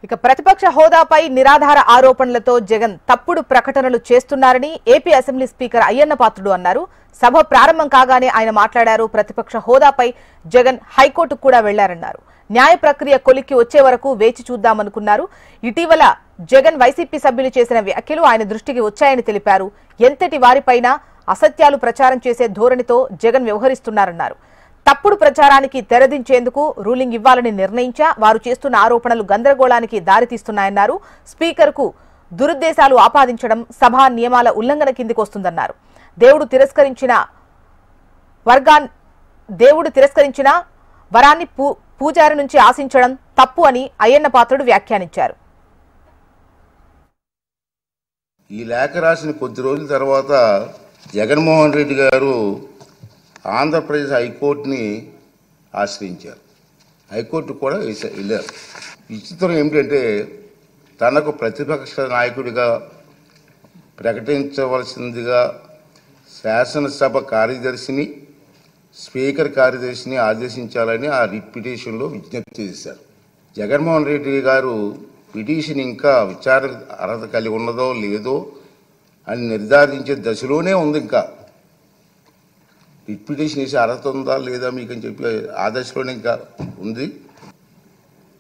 ఇక ప్రతిపక్ష హోదాపై నిరాధార ఆరోపణలతో జగన్ తప్పుడు ప్రకటనలు చేస్తున్నారని AP assembly speaker Ayyanna Patrudu అన్నారు. సభ ప్రారంభం కాగానే ఆయన మాట్లాడారు. ప్రతిపక్ష హోదాపై జగన్ హైకోర్టుకు కూడా వెళ్లారన్నారు. న్యాయ ప్రక్రియ కొలిక్కి వచ్చే వరకు వేచి చూద్దామనుకున్నారు. ఇటీవల జగన్ వైసీపీ సభ్యులు చేసిన వ్యాఖ్యలు ఆయన దృష్టికి వచ్చాయని తెలిపారు. ఎంతటి వారిపైన అసత్యాలు ప్రచారం చేసే ధోరణితో జగన్ వ్యవహరిస్తున్నారన్నారు. తప్పుడు ప్రచారానికి తెరదించేందుకు రూలింగ్ ఇవ్వాలని నిర్ణయించా. వారు చేస్తున్న ఆరోపణలు గందరగోళానికి దారితీస్తున్నాయన్నారు. స్పీకర్కు దురుద్దేశాలు ఆపాదించడం సభా నియమాల ఉల్లంఘన కిందికి వస్తుందన్నారు. దేవుడు తిరస్కరించిన వరాన్ని పూజారి నుంచి ఆశించడం తప్పు అని అయ్యన్న పాత్రుడు వ్యాఖ్యానించారు. ఈ లేఖ రాసిన కొద్ది రోజుల తర్వాత జగన్మోహన్ రెడ్డి గారు ఆంధ్రప్రదేశ్ హైకోర్టుని ఆశ్రయించారు. హైకోర్టు కూడా వెళ్ళారు. విచిత్రం ఏమిటంటే తనకు ప్రతిపక్ష నాయకుడిగా ప్రకటించవలసిందిగా శాసనసభ కార్యదర్శిని స్పీకర్ కార్యదర్శిని ఆదేశించాలని ఆ రిట్ పిటిషన్లో విజ్ఞప్తి చేశారు. జగన్మోహన్ రెడ్డి గారు పిటిషన్ ఇంకా విచారణ అర్హత కలిగి ఉన్నదో లేదో అని నిర్ధారించే దశలోనే ఉంది. ఇంకా రిట్ పిటిషన్ వేసే అర్హత ఉందా లేదా మీకు అని చెప్పి ఆ దశలోనే ఇంకా ఉంది.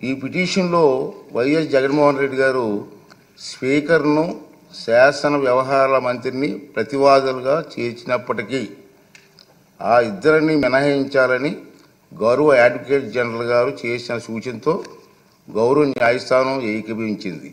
ఈ పిటిషన్లో వైఎస్ జగన్మోహన్ రెడ్డి గారు స్పీకర్ను శాసన వ్యవహారాల మంత్రిని ప్రతివాదులుగా చేర్చినప్పటికీ ఆ ఇద్దరిని మినహాయించాలని గౌరవ అడ్వకేట్ జనరల్ గారు చేసిన సూచనతో గౌరవ న్యాయస్థానం ఏకీభవించింది.